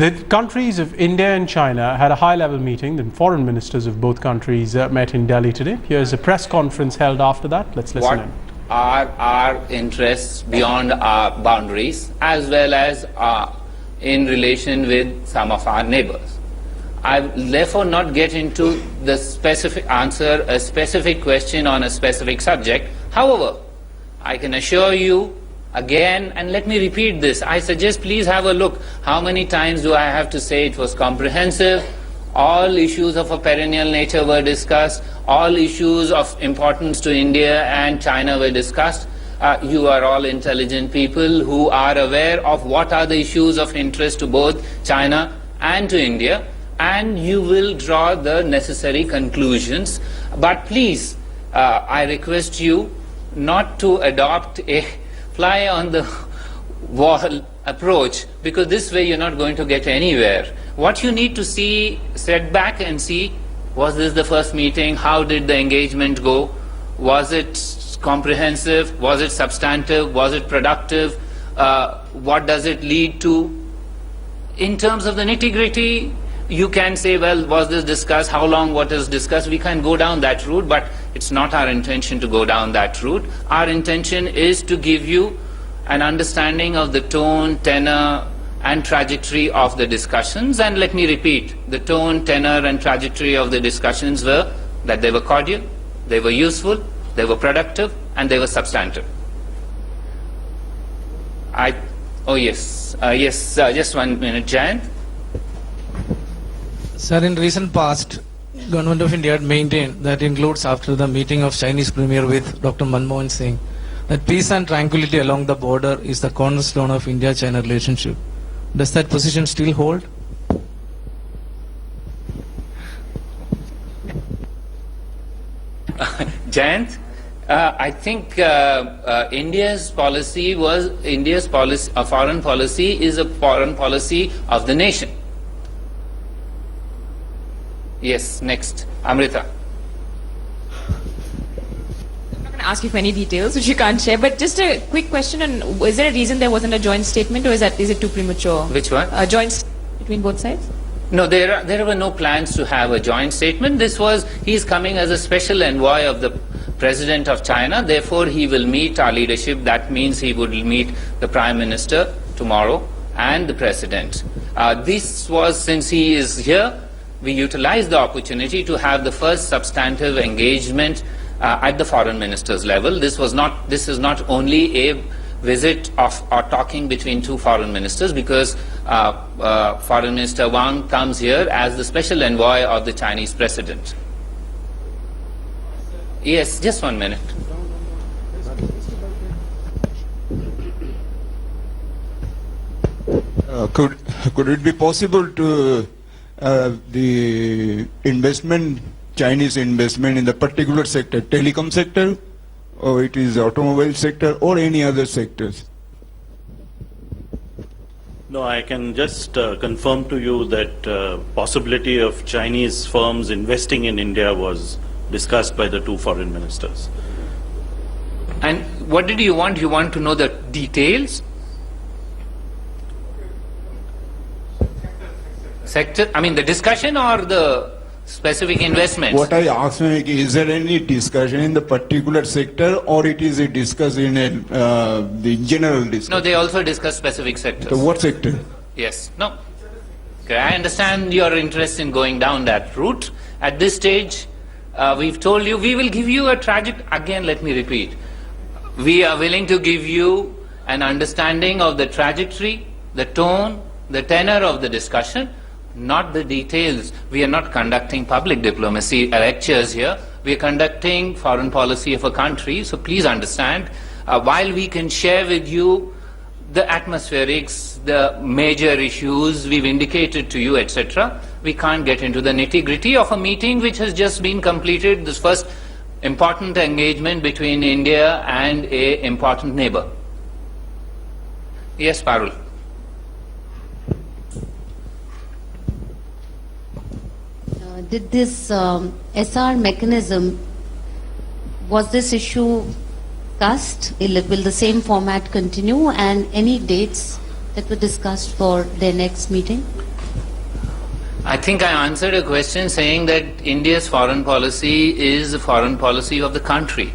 The countries of India and China had a high-level meeting. The foreign ministers of both countries met in Delhi today. Here's a press conference held after that. Let's listen in. What are our interests beyond our boundaries, as well as in relation with some of our neighbors? I will therefore not get into the specific answer, a specific question on a specific subject. However, I can assure you again, and let me repeat this, I suggest please have a look. How many times do I have to say it was comprehensive? All issues of a perennial nature were discussed. All issues of importance to India and China were discussed. You are all intelligent people who are aware of what are the issues of interest to both China and to India, and you will draw the necessary conclusions. But please, I request you not to adopt a fly on the wall approach, because this way you're not going to get anywhere. What you need to see, step back and see, was this the first meeting? How did the engagement go? Was it comprehensive? Was it substantive? Was it productive? What does it lead to? In terms of the nitty-gritty, you can say, well, was this discussed? How long? What is discussed? We can go down that route, but it's not our intention to go down that route. Our intention is to give you an understanding of the tone, tenor, and trajectory of the discussions. And let me repeat, the tone, tenor, and trajectory of the discussions were that they were cordial, they were useful, they were productive, and they were substantive. Just 1 minute, Jayant. Sir, in recent past, Government of India had maintained, that includes after the meeting of Chinese Premier with Dr. Manmohan Singh, that peace and tranquility along the border is the cornerstone of India-China relationship. Does that position still hold? Jayant, I think India's policy was, foreign policy is a foreign policy of the nation. Yes, next. Amrita. I'm not going to ask you for any details which you can't share, but just a quick question on, is there a reason there wasn't a joint statement, or is it too premature? Which one? A joint statement between both sides? No, there were no plans to have a joint statement. He's coming as a special envoy of the President of China, therefore he will meet our leadership. That means he would meet the Prime Minister tomorrow and the President. Since he is here, we utilized the opportunity to have the first substantive engagement at the foreign ministers level. This is not only a visit or talking between two foreign ministers, because Foreign Minister Wang comes here as the special envoy of the Chinese President. Yes, just 1 minute. Could it be possible to the Chinese investment in the particular sector, telecom sector, or it is automobile sector, or any other sectors? No, I can just confirm to you that possibility of Chinese firms investing in India was discussed by the two foreign ministers. And what did you want? You want to know the details? Sector, I mean the discussion or the specific investments? What I asked, is there any discussion in the particular sector, or it is a discussion in the general discussion? No, they also discuss specific sectors. So what sector? Yes. No. Okay, I understand your interest in going down that route. At this stage, we've told you, we will give you a again let me repeat, we are willing to give you an understanding of the trajectory, the tone, the tenor of the discussion, not the details. We are not conducting public diplomacy lectures here. We are conducting foreign policy of a country. So please understand, while we can share with you the atmospherics, the major issues we've indicated to you, etc., we can't get into the nitty-gritty of a meeting which has just been completed, this first important engagement between India and an important neighbor. Yes, Parul. Did this SR mechanism, was this issue discussed? Will the same format continue, and any dates that were discussed for their next meeting? I think I answered a question saying that India's foreign policy is the foreign policy of the country.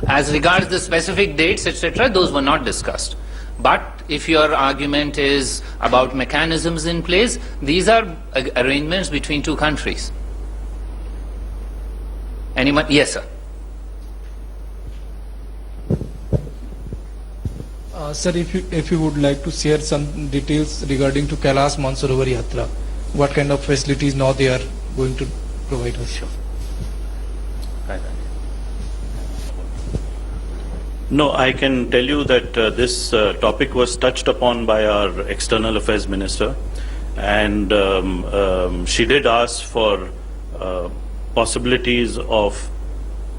As regards the specific dates, etc., those were not discussed. But if your argument is about mechanisms in place, these are arrangements between two countries. Anyone? Yes, sir. Sir, if you would like to share some details regarding to Kailash Mansarovar Yatra, what kind of facilities now they are going to provide us? Sure. No, I can tell you that this topic was touched upon by our External Affairs Minister, and she did ask for possibilities of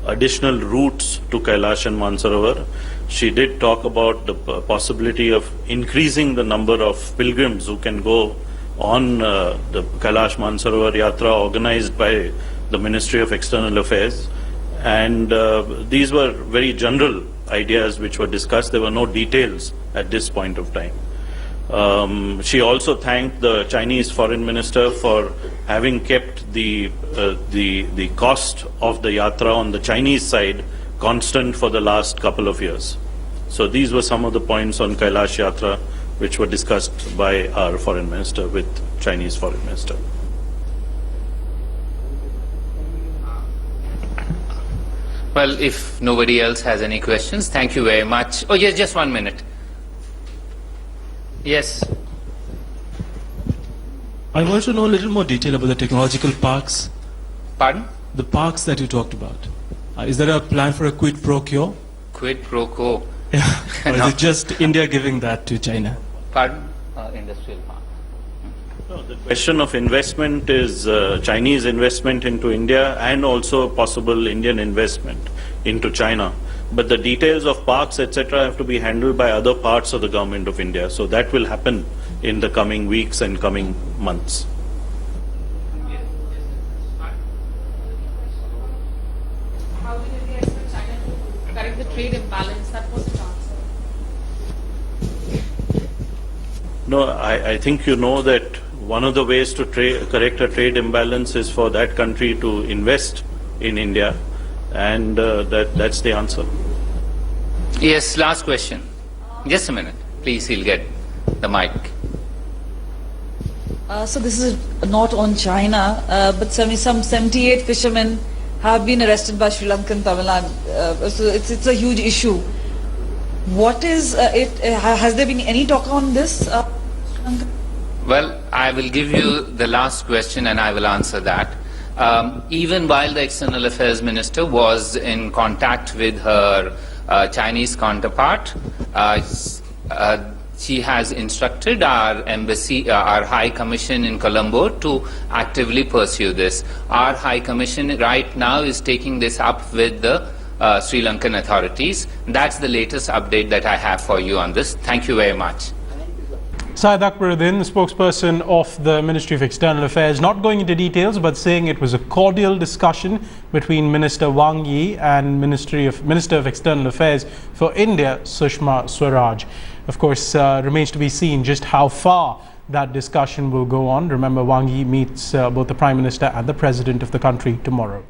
additional routes to Kailash and Mansarovar. She did talk about the possibility of increasing the number of pilgrims who can go on the Kailash Mansarovar Yatra organized by the Ministry of External Affairs, and these were very general ideas which were discussed. There were no details at this point of time. She also thanked the Chinese Foreign Minister for having kept the cost of the yatra on the Chinese side constant for the last couple of years. So these were some of the points on Kailash Yatra which were discussed by our Foreign Minister with Chinese Foreign Minister. Well, if nobody else has any questions, thank you very much. Oh, yes, just 1 minute. Yes. I want to know a little more detail about the technological parks. Pardon? The parks that you talked about. Is there a plan for a quid pro quo? Quid pro quo. Yeah. Or No. is it just India giving that to China? Pardon? Industrial park. No, the question of investment is Chinese investment into India and also possible Indian investment into China. But the details of parks, etc., have to be handled by other parts of the government of India. So that will happen in the coming weeks and coming months. How will India expect China to correct the trade imbalance? That was the answer. No, I think you know that one of the ways to correct a trade imbalance is for that country to invest in India, and that's the answer. Yes, last question. Just a minute. Please, he'll get the mic. So this is not on China, but some 78 fishermen have been arrested by Sri Lankan Tamil Nadu. So it's a huge issue. What is it? Has there been any talk on this? Well, I will give you the last question and I will answer that. Even while the External Affairs Minister was in contact with her Chinese counterpart, she has instructed our embassy, our High Commission in Colombo to actively pursue this. Our High Commission right now is taking this up with the Sri Lankan authorities. That's the latest update that I have for you on this. Thank you very much. Syed Akbaruddin, the spokesperson of the Ministry of External Affairs, not going into details but saying it was a cordial discussion between Minister Wang and Minister of External Affairs for India, Sushma Swaraj. Of course, remains to be seen just how far that discussion will go on. Remember, Wang meets both the Prime Minister and the President of the country tomorrow.